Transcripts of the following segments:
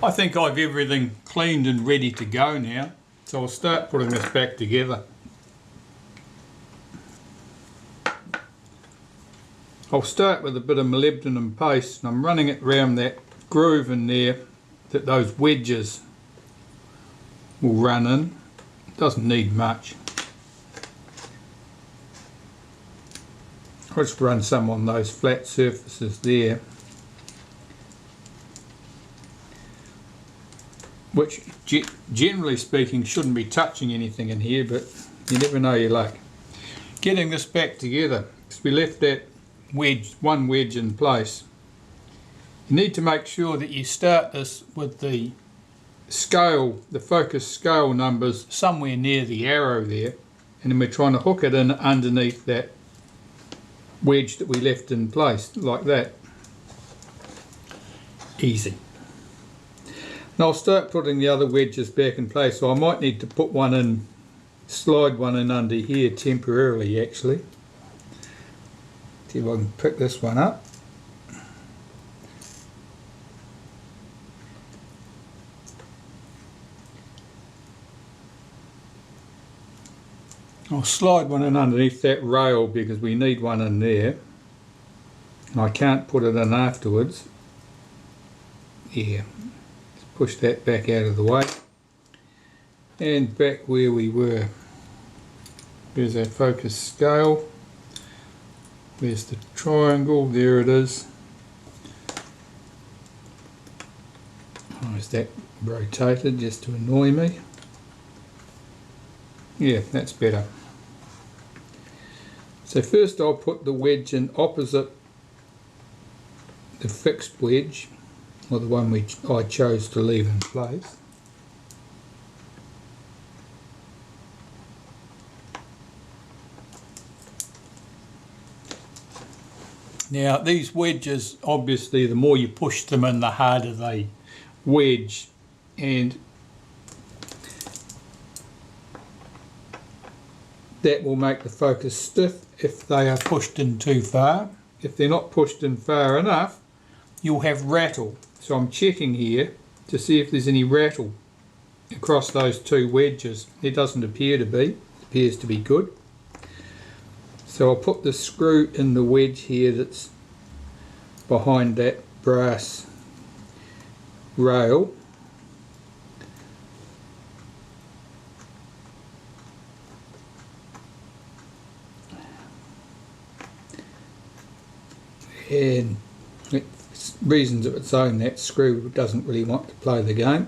I think I've everything cleaned and ready to go now, so I'll start putting this back together. I'll start with a bit of molybdenum paste, and I'm running it around that groove in there that those wedges will run in. It doesn't need much. I'll just run some on those flat surfaces there, which generally speaking shouldn't be touching anything in here, but you never know your luck. Getting this back together, because we left that one wedge in place. You need to make sure that you start this with the scale, the focus scale numbers somewhere near the arrow there, and then we're trying to hook it in underneath that wedge that we left in place, like that. Easy. Now I'll start putting the other wedges back in place, so I might need to put one in, slide one in under here temporarily actually. See if I can pick this one up. I'll slide one in underneath that rail because we need one in there, and I can't put it in afterwards. Yeah, let's push that back out of the way and back where we were. There's our focus scale. There's the triangle, there it is. Oh, is that rotated just to annoy me? Yeah, that's better. So first I'll put the wedge in opposite the fixed wedge, or the one which I chose to leave in place. Now these wedges, obviously the more you push them in the harder they wedge, and that will make the focus stiff if they are pushed in too far. If they're not pushed in far enough, you'll have rattle. So I'm checking here to see if there's any rattle across those two wedges. There doesn't appear to be. It appears to be good. So I'll put the screw in the wedge here that's behind that brass rail. And reasons of its own, that screw doesn't really want to play the game.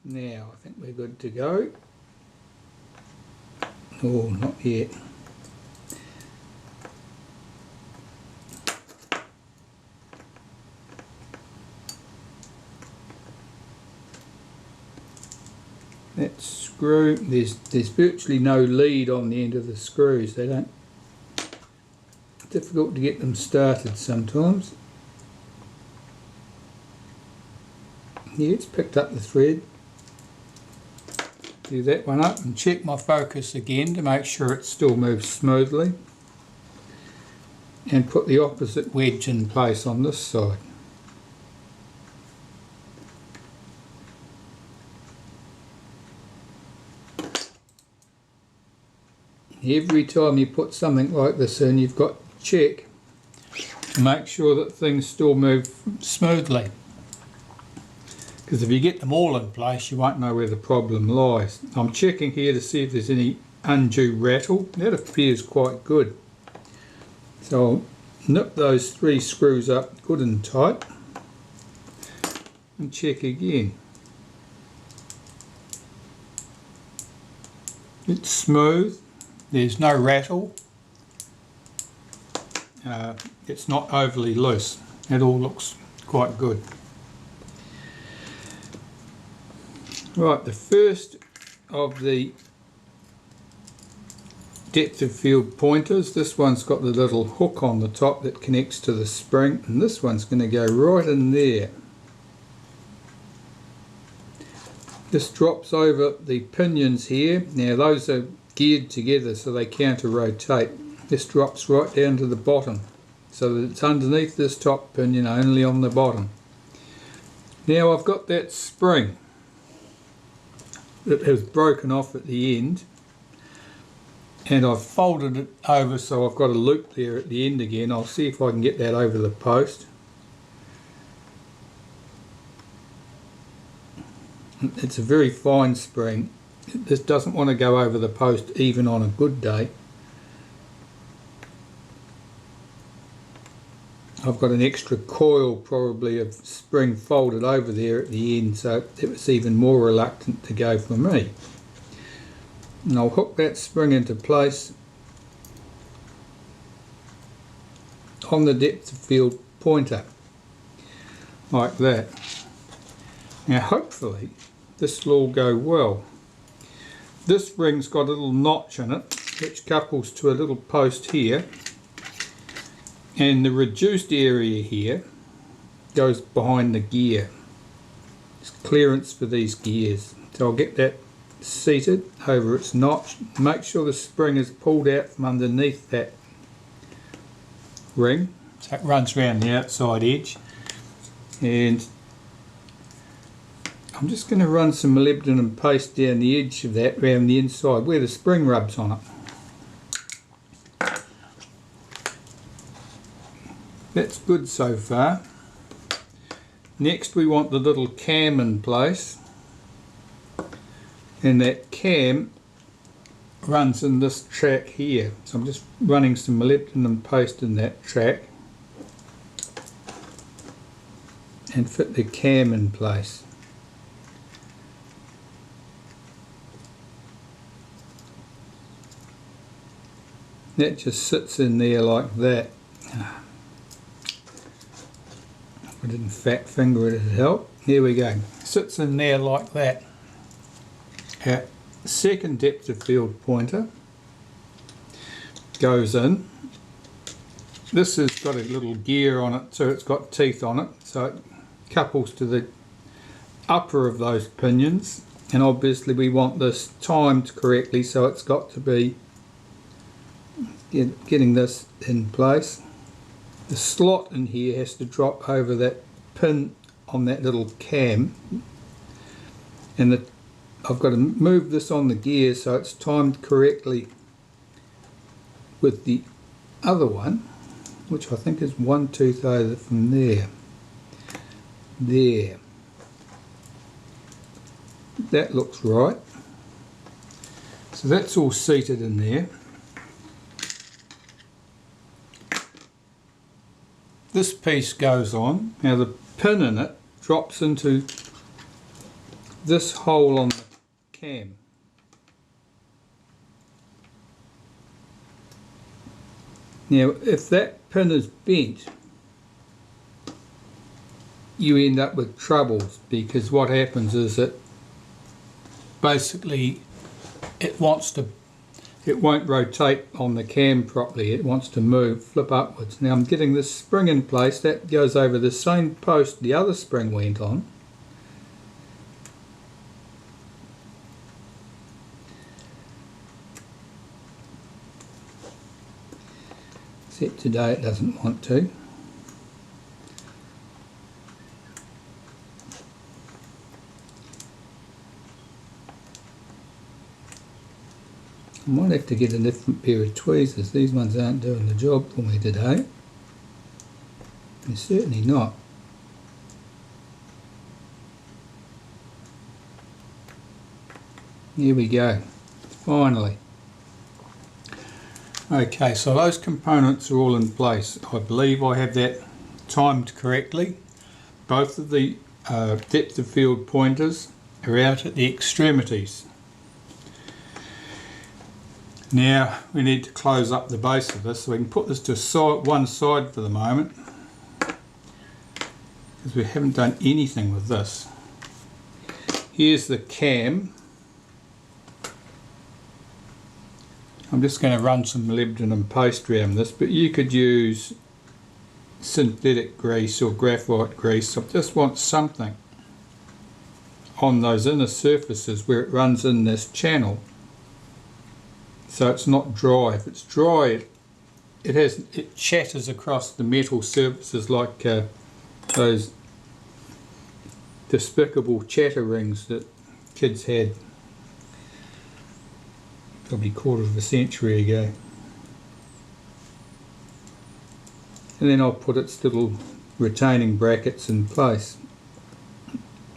Now I think we're good to go. Oh, not yet. That screw, there's virtually no lead on the end of the screws. They don't, difficult to get them started sometimes. Yeah, it's picked up the thread. Do that one up and check my focus again to make sure it still moves smoothly, and put the opposite wedge in place on this side. Every time you put something like this in, you've got to check to make sure that things still move smoothly, because if you get them all in place you won't know where the problem lies. I'm checking here to see if there's any undue rattle. That appears quite good. So I'll nip those three screws up good and tight and check again. It's smooth. There's no rattle. It's not overly loose. It all looks quite good. Right, the first of the depth of field pointers, this one's got the little hook on the top that connects to the spring, and this one's going to go right in there. This drops over the pinions here. Now those are geared together so they counter-rotate. This drops right down to the bottom, so that it's underneath this top pinion, only on the bottom. Now I've got that spring that has broken off at the end, and I've folded it over so I've got a loop there at the end again. I'll see if I can get that over the post. It's a very fine spring. This doesn't want to go over the post even on a good day. I've got an extra coil probably of spring folded over there at the end, so it was even more reluctant to go for me. And I'll hook that spring into place on the depth of field pointer, like that. Now hopefully this will all go well. This spring's got a little notch in it which couples to a little post here, and the reduced area here goes behind the gear. It's clearance for these gears. So I'll get that seated over its notch. Make sure the spring is pulled out from underneath that ring, so it runs around the outside edge. And I'm just going to run some molybdenum paste down the edge of that, around the inside where the spring rubs on it. That's good so far. Next we want the little cam in place, and that cam runs in this track here. So I'm just running some molybdenum paste in that track and fit the cam in place. That just sits in there like that. I didn't fat finger it, it'd help. Here we go. Sits in there like that. Our second depth of field pointer goes in. This has got a little gear on it, so it's got teeth on it, so it couples to the upper of those pinions, and obviously we want this timed correctly, so it's got to be getting this in place. The slot in here has to drop over that pin on that little cam, and I've got to move this on the gear so it's timed correctly with the other one, which I think is one tooth over from there. There. That looks right. So that's all seated in there. This piece goes on. Now the pin in it drops into this hole on the cam. Now if that pin is bent, you end up with troubles, because what happens is that basically it won't rotate on the cam properly. It wants to move, flip upwards. Now I'm getting this spring in place. That goes over the same post the other spring went on. Except today it doesn't want to. I might have to get a different pair of tweezers. These ones aren't doing the job for me today. They're certainly not. Here we go. Finally. Okay, so those components are all in place. I believe I have that timed correctly. Both of the depth of field pointers are out at the extremities. Now we need to close up the base of this, so we can put this to one side for the moment, because we haven't done anything with this. Here's the cam. I'm just going to run some molybdenum paste around this, but you could use synthetic grease or graphite grease. I just want something on those inner surfaces where it runs in this channel. so it's not dry. If it's dry, it chatters across the metal surfaces like those despicable chatter rings that kids had probably a quarter of a century ago. And then I'll put its little retaining brackets in place.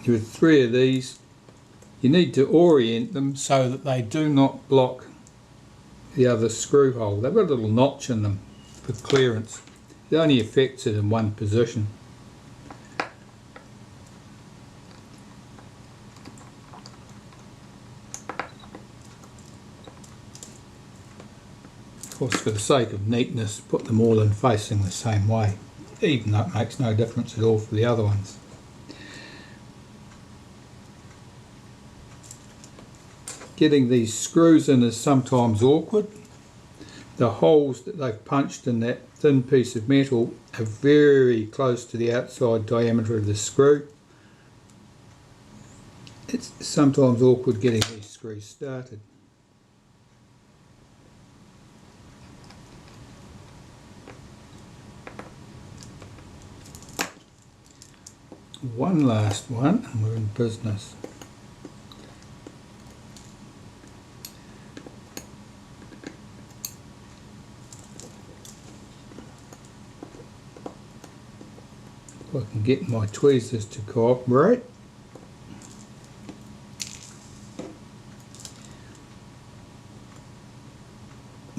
With 3 of these, you need to orient them so that they do not block the other screw hole. They've got a little notch in them for clearance. It only affects it in one position. Of course, for the sake of neatness, put them all in facing the same way, even though it makes no difference at all for the other ones. Getting these screws in is sometimes awkward. The holes that they've punched in that thin piece of metal are very close to the outside diameter of the screw. It's sometimes awkward getting these screws started. One last one and we're in business. If I can get my tweezers to cooperate.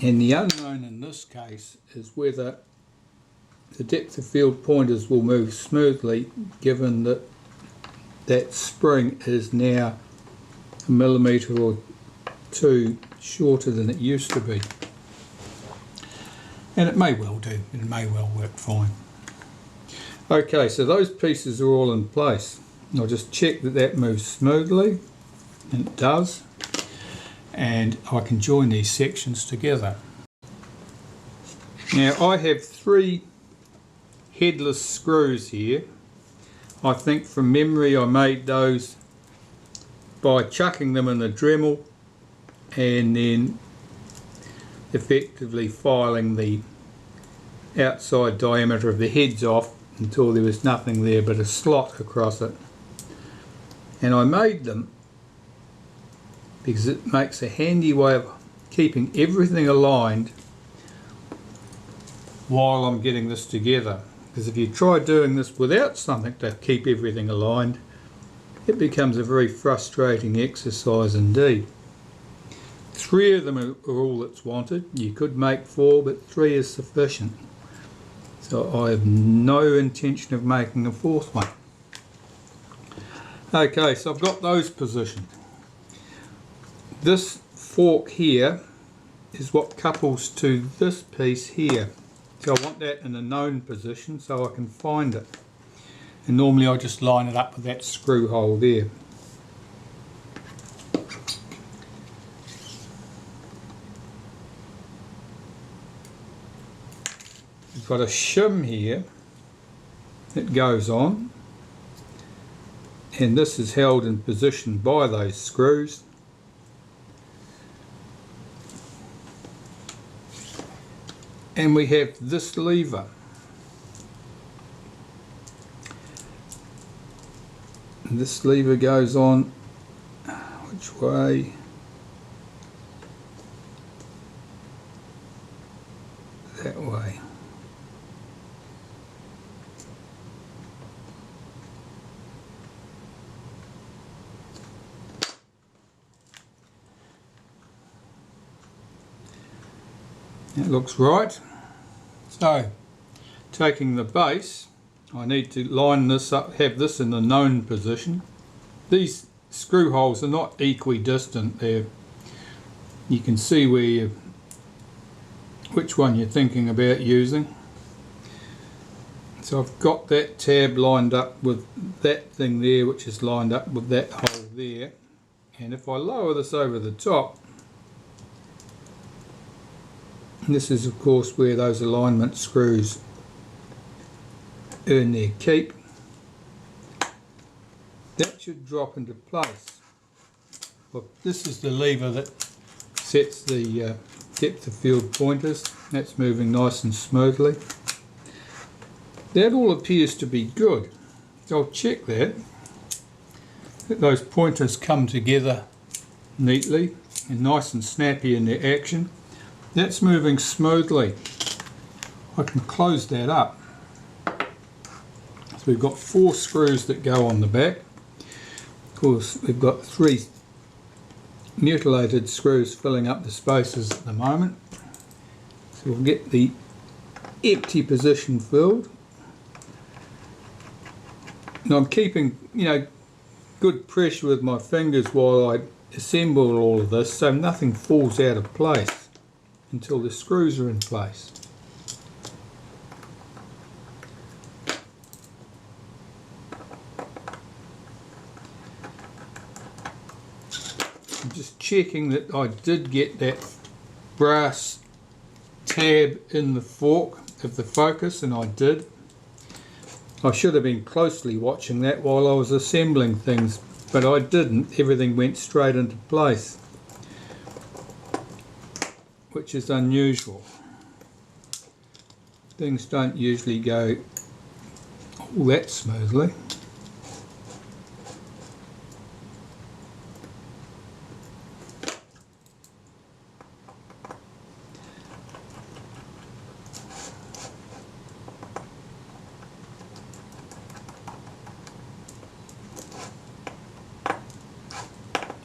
And the unknown in this case is whether the depth of field pointers will move smoothly, given that that spring is now a millimetre or 2 shorter than it used to be. And it may well do, it may well work fine. Okay, so those pieces are all in place. I'll just check that that moves smoothly, and it does. And I can join these sections together. Now I have 3 headless screws here. I think from memory I made those by chucking them in the Dremel and then effectively filing the outside diameter of the heads off until there was nothing there but a slot across it. And I made them because it makes a handy way of keeping everything aligned while I'm getting this together. Because if you try doing this without something to keep everything aligned, it becomes a very frustrating exercise indeed. 3 of them are all that's wanted. You could make 4, but 3 is sufficient. So I have no intention of making a 4th one. Okay, so I've got those positioned. This fork here is what couples to this piece here. So I want that in a known position so I can find it. And normally I just line it up with that screw hole there. We've got a shim here that goes on, and this is held in position by those screws. And we have this lever. And this lever goes on which way? That way. That looks right. So, taking the base, I need to line this up, have this in the known position. These screw holes are not equidistant. You can see where which one you're thinking about using. So I've got that tab lined up with that thing there, which is lined up with that hole there. And if I lower this over the top, this is of course where those alignment screws earn their keep. That should drop into place. Look, this is the lever that sets the depth of field pointers. That's moving nice and smoothly. That all appears to be good. So I'll check that those pointers come together neatly and nice and snappy in their action. That's moving smoothly. I can close that up. So we've got 4 screws that go on the back. Of course, we've got 3 mutilated screws filling up the spaces at the moment. So we'll get the empty position filled. Now I'm keeping, good pressure with my fingers while I assemble all of this, so nothing falls out of place until the screws are in place. I'm just checking that I did get that brass tab in the fork of the focus, and I did. I should have been closely watching that while I was assembling things, but I didn't. Everything went straight into place, which is unusual. Things don't usually go all that smoothly.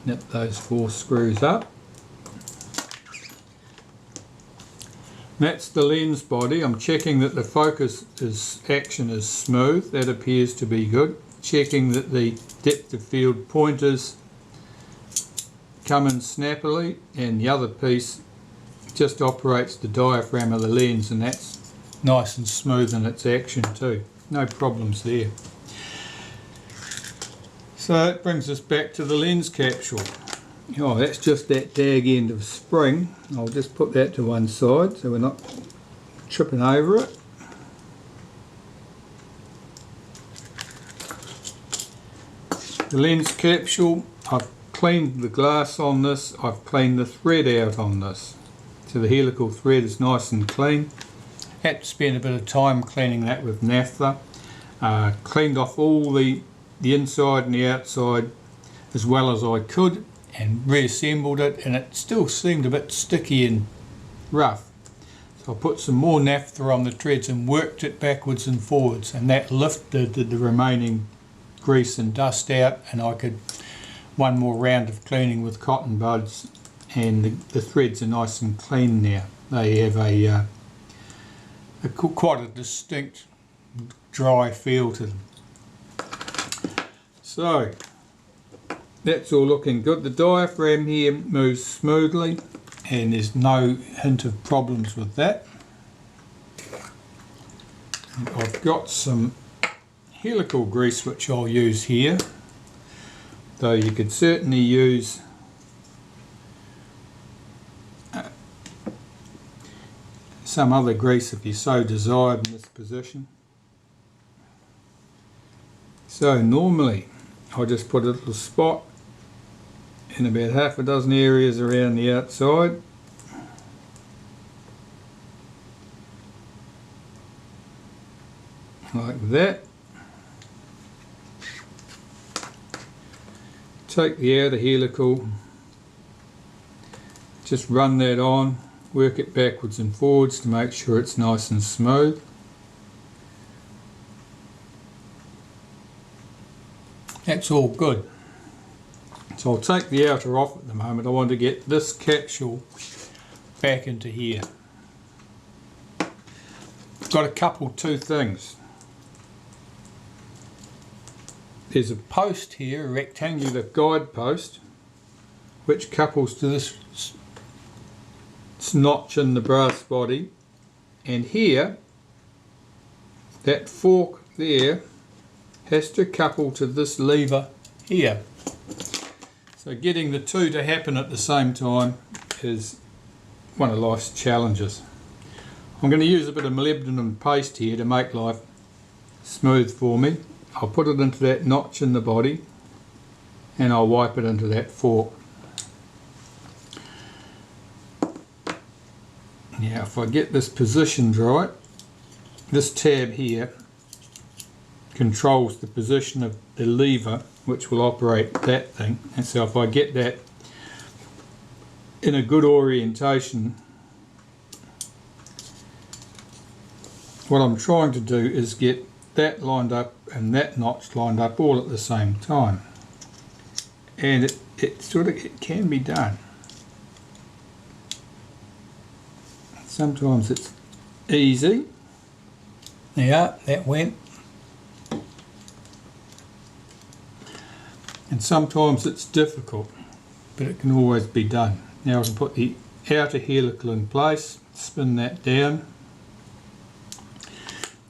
Nip those 4 screws up. That's the lens body. I'm checking that the focus action is smooth. That appears to be good. Checking that the depth of field pointers come in snappily, and the other piece just operates the diaphragm of the lens, and that's nice and smooth in its action too. No problems there. So that brings us back to the lens capsule. Oh, that's just that dag end of spring. I'll just put that to one side so we're not tripping over it. The lens capsule, I've cleaned the glass on this, I've cleaned the thread out on this. So the helical thread is nice and clean. Had to spend a bit of time cleaning that with naphtha. Cleaned off all the inside and the outside as well as I could, and reassembled it, and it still seemed a bit sticky and rough. So I put some more naphtha on the threads and worked it backwards and forwards, and that lifted the remaining grease and dust out, and I could one more round of cleaning with cotton buds, and the threads are nice and clean now. They have quite a distinct dry feel to them. So that's all looking good. The diaphragm here moves smoothly and there's no hint of problems with that. And I've got some helical grease which I'll use here, though you could certainly use some other grease if you so desired in this position. So normally I'll just put a little spot in about half a dozen areas around the outside. Like that. Take the outer helical, just run that on, work it backwards and forwards to make sure it's nice and smooth. That's all good. So I'll take the outer off at the moment. I want to get this capsule back into here. I've got two things. There's a post here, a rectangular guide post, which couples to this notch in the brass body, and here, that fork there has to couple to this lever here. So getting the two to happen at the same time is one of life's challenges. I'm going to use a bit of molybdenum paste here to make life smooth for me. I'll put it into that notch in the body and I'll wipe it into that fork. Now if I get this positioned right, this tab here controls the position of the lever which will operate that thing, and so if I get that in a good orientation, what I'm trying to do is get that lined up and that notch lined up all at the same time, and it can be done. Sometimes it's easy. Yeah, that went. And sometimes it's difficult, but it can always be done. Now I can put the outer helical in place, spin that down,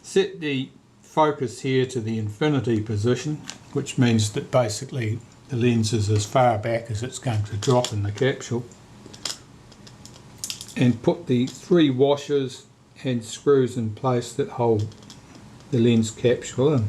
set the focus here to the infinity position, which means that basically the lens is as far back as it's going to drop in the capsule, and put the 3 washers and screws in place that hold the lens capsule in.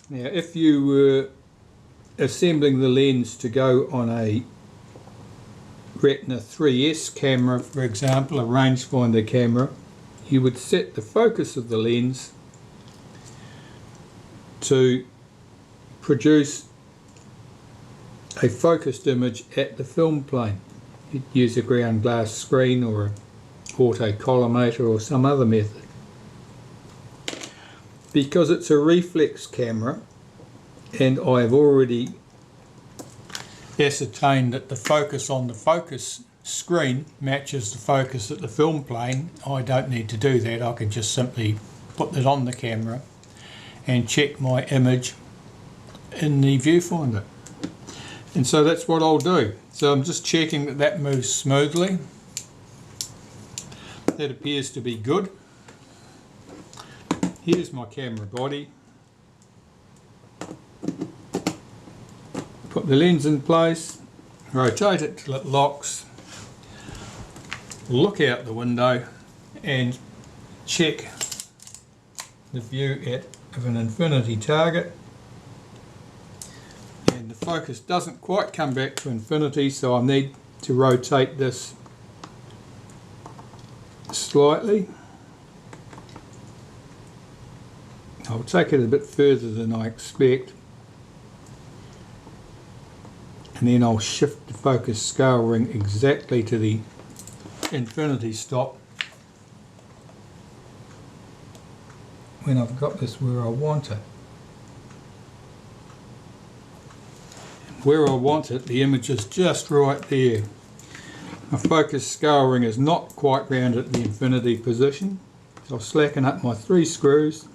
Now if you were assembling the lens to go on a Retina 3S camera, for example, a rangefinder camera, you would set the focus of the lens to produce a focused image at the film plane. You'd use a ground glass screen or an auto-collimator or some other method. Because it's a reflex camera and I've already ascertained that the focus on the focus screen matches the focus at the film plane, I don't need to do that. I can just simply put that on the camera and check my image in the viewfinder. And so that's what I'll do. So I'm just checking that that moves smoothly. That appears to be good. Here's my camera body. Put the lens in place, rotate it till it locks, look out the window and check the view of an infinity target. And the focus doesn't quite come back to infinity, so I need to rotate this slightly. I'll take it a bit further than I expect, and then I'll shift the focus scale ring exactly to the infinity stop when I've got this where I want it. Where I want it, the image is just right there. My focus scale ring is not quite round at the infinity position, so I'll slacken up my 3 screws.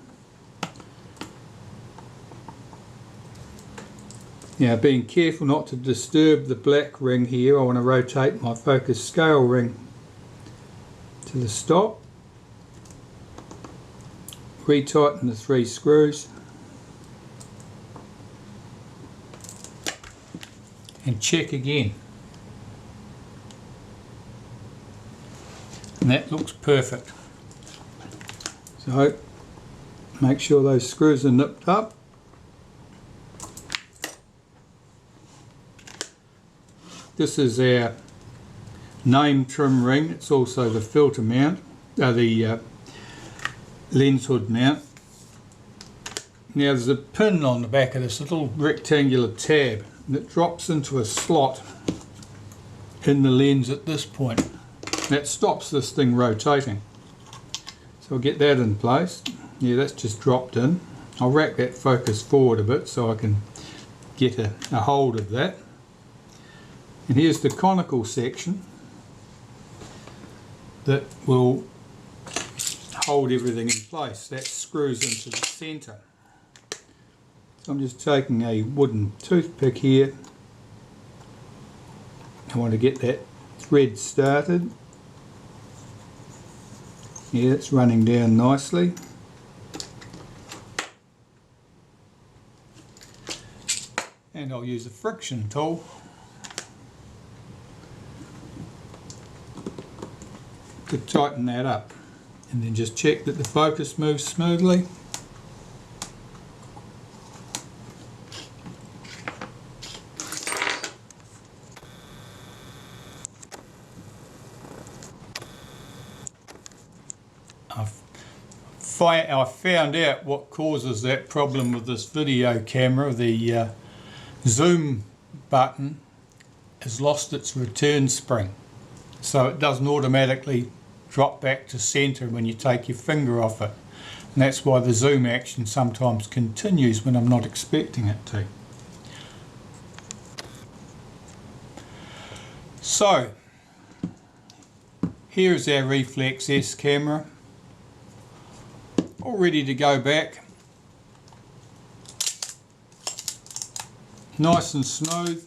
Now, being careful not to disturb the black ring here, I want to rotate my focus scale ring to the stop, retighten the 3 screws and check again. And that looks perfect. So make sure those screws are nipped up. This is our name trim ring. It's also the filter mount, the lens hood mount. Now there's a pin on the back of this little rectangular tab that drops into a slot in the lens at this point. That stops this thing rotating. So I'll get that in place. Yeah, that's just dropped in. I'll rack that focus forward a bit so I can get a hold of that. And here's the conical section that will hold everything in place. That screws into the centre. So I'm just taking a wooden toothpick here. I want to get that thread started. Yeah, it's running down nicely. and I'll use a friction tool to tighten that up, and then just check that the focus moves smoothly. I found out what causes that problem with this video camera. The zoom button has lost its return spring, so it doesn't automatically drop back to center when you take your finger off it, and that's why the zoom action sometimes continues when I'm not expecting it to. So here's our Reflex S camera, all ready to go back, nice and smooth.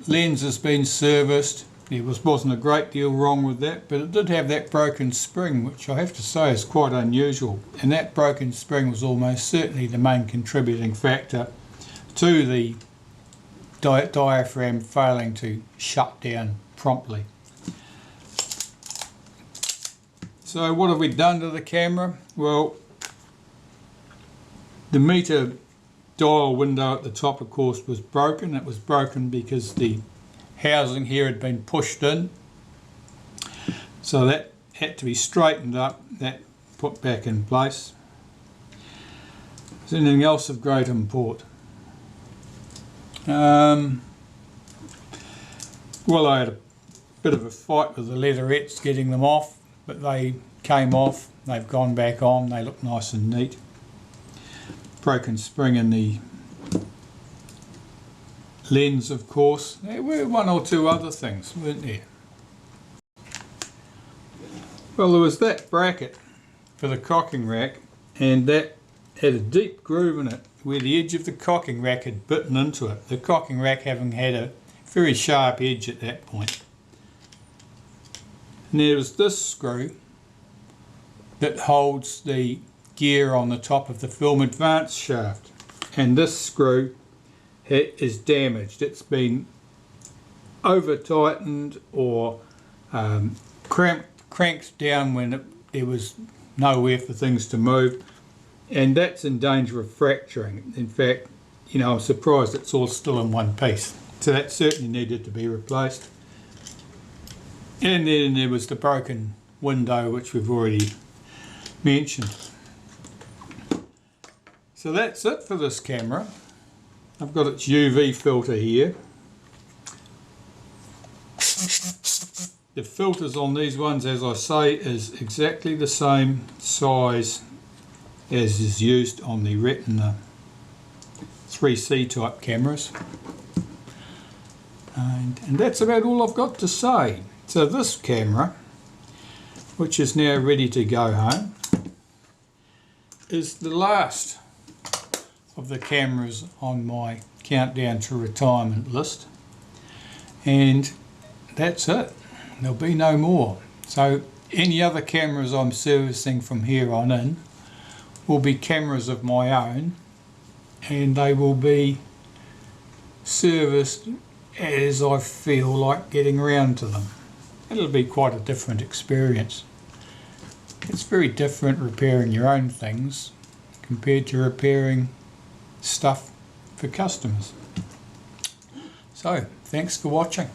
Lens has been serviced. There wasn't a great deal wrong with that, but it did have that broken spring, which I have to say is quite unusual, and that broken spring was almost certainly the main contributing factor to the diaphragm failing to shut down promptly. So what have we done to the camera? Well, the meter dial window at the top, of course, was broken. It was broken because the housing here had been pushed in, so that had to be straightened up, that put back in place. Is there anything else of great import? Well, I had a bit of a fight with the Leatherettes getting them off, but they came off, they've gone back on, they look nice and neat. Broken spring in the lens, of course. There were one or two other things, weren't there? Well, there was that bracket for the cocking rack, and that had a deep groove in it where the edge of the cocking rack had bitten into it, the cocking rack having had a very sharp edge at that point. And there was this screw that holds the gear on the top of the film advance shaft, and this screw is damaged. It's been over tightened or cranked down when there was nowhere for things to move, and that's in danger of fracturing. In fact, you know, I'm surprised it's all still in one piece, so that certainly needed to be replaced. And then there was the broken window, which we've already mentioned. So that's it for this camera. I've got its UV filter here. The filters on these ones, as I say, is exactly the same size as is used on the Retina 3C type cameras. And that's about all I've got to say. So this camera, which is now ready to go home, is the last of the cameras on my countdown to retirement list, and that's it. There'll be no more. So any other cameras I'm servicing from here on in will be cameras of my own, and they will be serviced as I feel like getting around to them. It'll be quite a different experience. It's very different repairing your own things compared to repairing stuff for customers. So, thanks for watching.